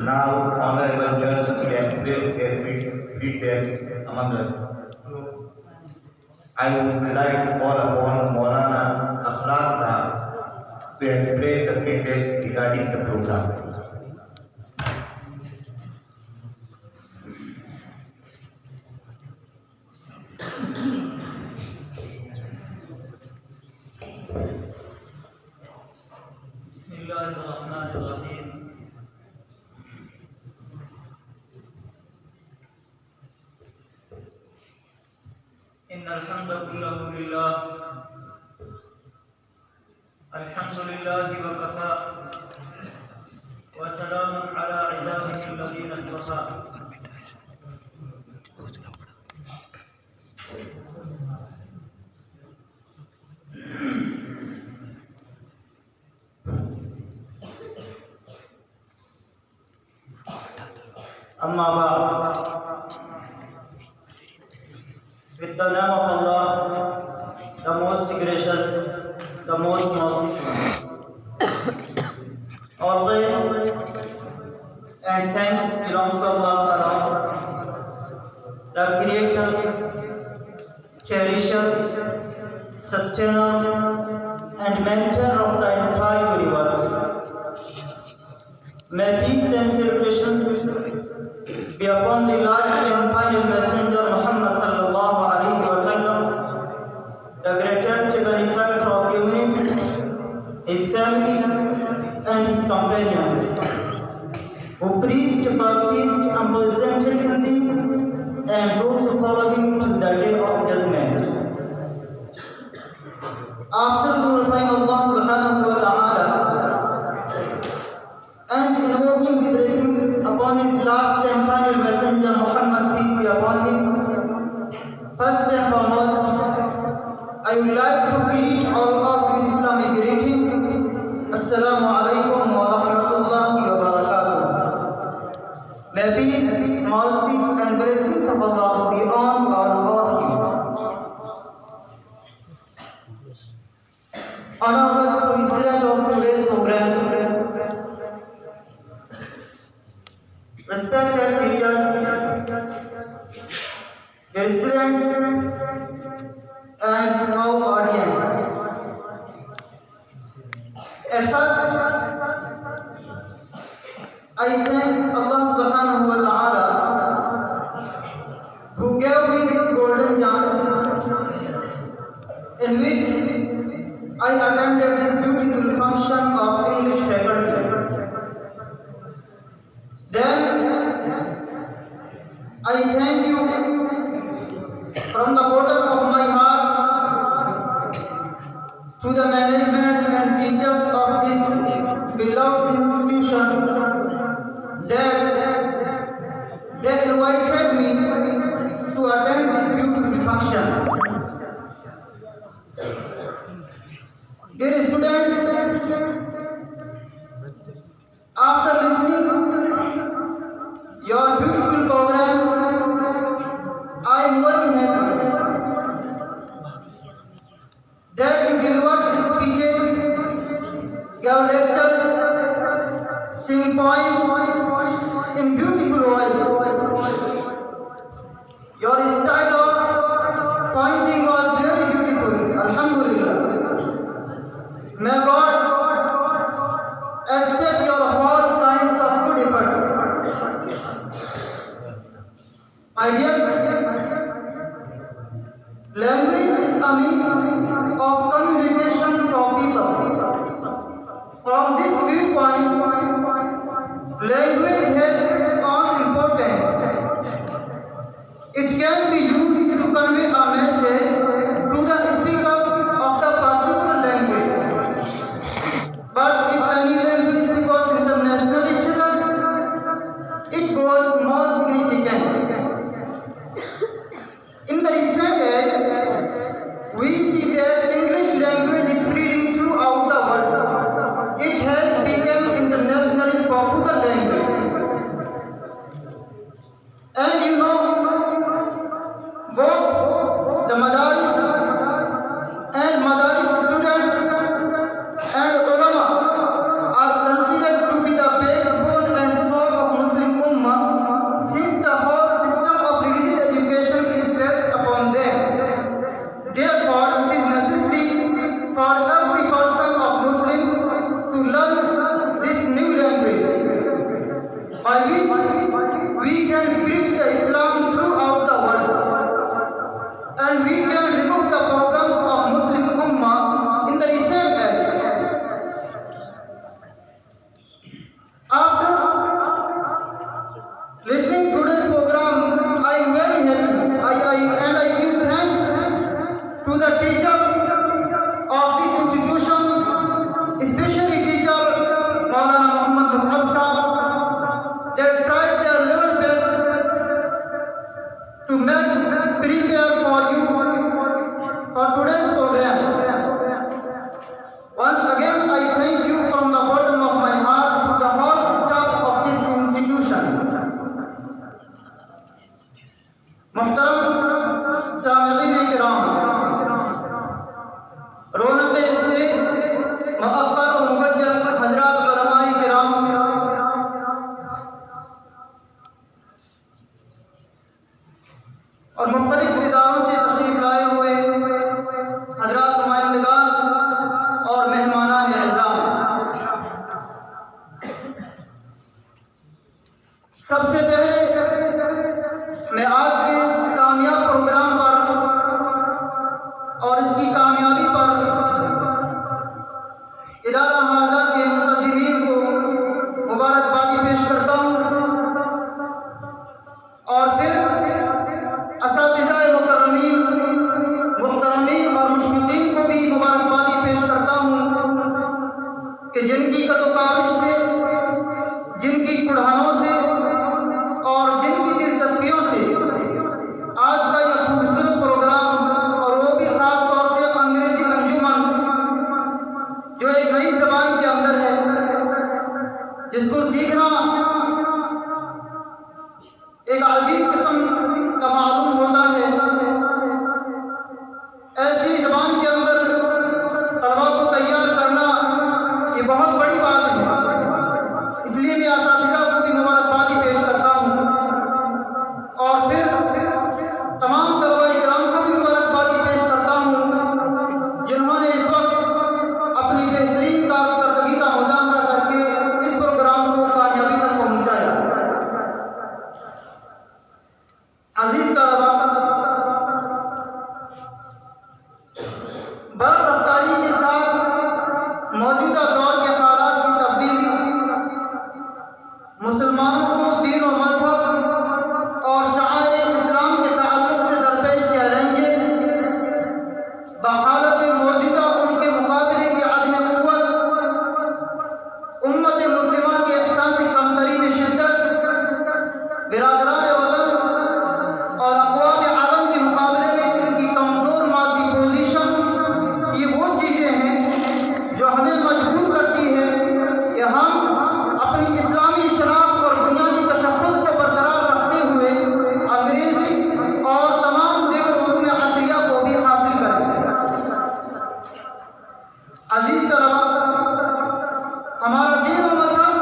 Now, Honorable Judge will express their feedbacks among us. I would like to call upon Maulana Akhlaq Sahab to explain the feedback regarding the program. Bismillahirrahmanirrahim. Innal hamdalillah lillah. Alhamdulillahi wa kafa. Wa salamun ala ibadihi alladhina istafa. Amma ba'd. With the name of Allah, the most gracious, the most merciful. Always and thanks belong to Allah alone, the Creator, Cherisher, Sustainer, and Maintainer of the entire universe. May peace and salutations be upon the last and final messenger Muhammad sallallahu alaihi wasallam, the greatest benefactor of humanity, his family and his companions, who preached, baptized and presented in thee, and those who follow him till the day of judgment. After glorifying Allah subhanahu wa ta'ala and invoking his blessings upon his last and final messenger Muhammad, peace be upon him, first and foremost, I would like to greet all of you with Islamic greeting. Assalamu alaikum wa rahmatullahi wa barakatuh. May peace, mercy and blessings of Allah be on all of you. Honorable President of today's program, respected teachers, dear students, and all audience. At first, I thank Allah subhanahu wa ta'ala who gave me this golden chance in which I attended this beautiful function of English faculty. Then I thank you from the bottom of my heart to the management and teachers of this beloved institution that they invited me to attend this beautiful function. Dear students, after listening your beautiful program, I am very happy that you delivered speeches, gave lectures, sing poems in beautiful voice. Your style of pointing was very beautiful. Alhamdulillah. May God accept your whole kinds of good efforts. Ideas. Language is a means of communication from people. From this viewpoint, language has its own importance. It can be used to convey a message to the speakers of the particular language. But if any language goes international status, it grows more significant. In the recent age, we see that English language is spreading throughout the world. It has become internationally popular language. And you know, both سب سے پہلے میں آج کے اس کامیاب programme پر اور اس کی کامیابی پر ادارہ ہاضہ کے منتظمین کو مبارکبادی پیش کرتا ہوں، اور پھر اساتذہ محترمین اور مشفقین کو بھی مبارکبادی پیش کرتا ہوں کہ جن کی قد و کاوش سے، جن کی کڑھانوں سے اور جن کی دلچسپیوں سے آج کا یہ خوبصورت پروگرام، اور وہ بھی خاص طور سے انگریزی انجمن جو ایک نئی زبان کے اندر ہے، جس کو سیکھنا ایک عجیب قسم کا معلوم ہوتا ہے، ایسی زبان کے اندر طلبا کو تیار کرنا یہ بہت بڑی بات ہے۔ اس لیے میں اساتذہ کو بھی مبارکبادی پیش کرتا ہوں، اور پھر تمام طلبہ کرام کو بھی مبارکبادی پیش کرتا ہوں جنہوں نے اس وقت اپنی بہترین کارکردگی کا مظاہرہ کر کے اس پروگرام کو کامیابی تک پہنچایا۔ عزیز طلبہ، برق رفتاری کے ساتھ موجودہ دور کے حالات کی تبدیلی مسلمانوں کو دین و مذہب اور شعائر اسلام کے تعلق سے درپیش چیلنجز بحالت موجودہ ان کے مقابلے کی عدم قوت، امت مسلمہ کے احساس کمتری میں شدت، برادران وطن اور اقوام عالم کے مقابلے میں ان کی کمزور مادی پوزیشن، یہ وہ چیزیں ہیں جو ہمیں مجبور کرتی ہے کہ ہم اپنی اسلامی شناخت اور بنیادی تشخص کو برقرار رکھتے ہوئے انگریزی اور تمام دیگر علوم عصریہ کو بھی حاصل کریں۔ عزیز طلبہ، ہمارا دین و مذہب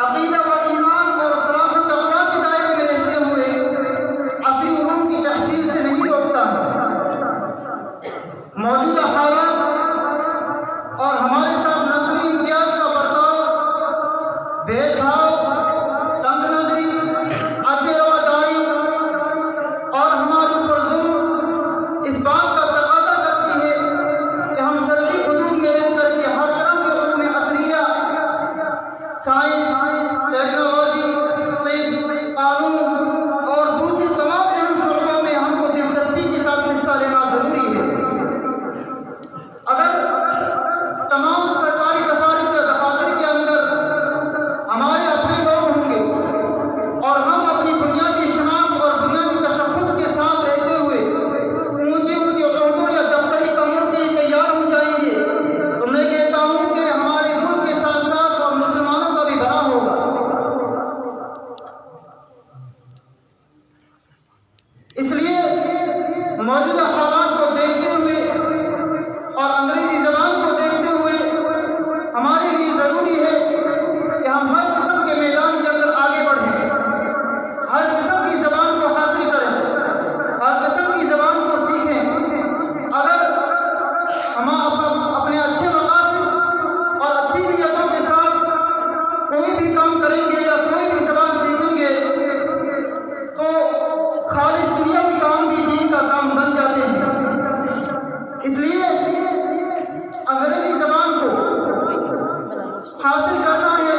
عقیدہ و ایمان اور صلاح و تقویٰ کے دائرے میں رہتے ہوئے عصری علوم کی تحصیل سے نہیں روکتا ہے۔ موجودہ حالات اور ہمارے ساتھ نسلی امتیاز کا برتاؤ، بھید بھاؤ، تنگ نظری، عدم رواداری اور ہمارے اوپر ظلم اس بات کا تقاضا کرتی ہے کہ ہم شرعی حدود میں رہ کر کے ہر طرح کے علوم عصریہ، سائنس، ٹیکنالوجی، طب، قانون اور دوسری تمام اہم شعبوں میں ہم کو دلچسپی کے ساتھ حصہ لینا ضروری ہے۔ اگر تمام سرکاری دفاتر کے اندر ہمارے اپنے لوگ ہوں گے اور ہم اپنی بنیادی شناخت اور بنیادی تشخص کے ساتھ رہتے ہوئے اونچے عہدوں یا دفتری کاموں کے لیے تیار ہو جائیں گے، تو میں کہتا ہوں کہ ہمارے ملک کے ساتھ ساتھ اور مسلمانوں کا بھی بھلا ہوگا۔ اس لیے موجودہ حالات کو دیکھتے ہوئے اور انگریزی زبان کو دیکھتے ہوئے ہمارے لیے ضروری ہے کہ ہم ہر قسم کے میدان کے اندر آگے بڑھیں، ہر قسم کی زبان کو حاصل کریں، ہر قسم کی زبان کو سیکھیں۔ اگر ہم اپنے اچھے مقاصد اور اچھی نیتوں کے ساتھ کوئی بھی کام کریں گے یا کوئی بھی زبان سیکھیں گے تو خالص دنیاوی کام بھی دین کا کام بن جاتے ہیں۔ اس لیے انگریزی زبان کو حاصل کرنا ہے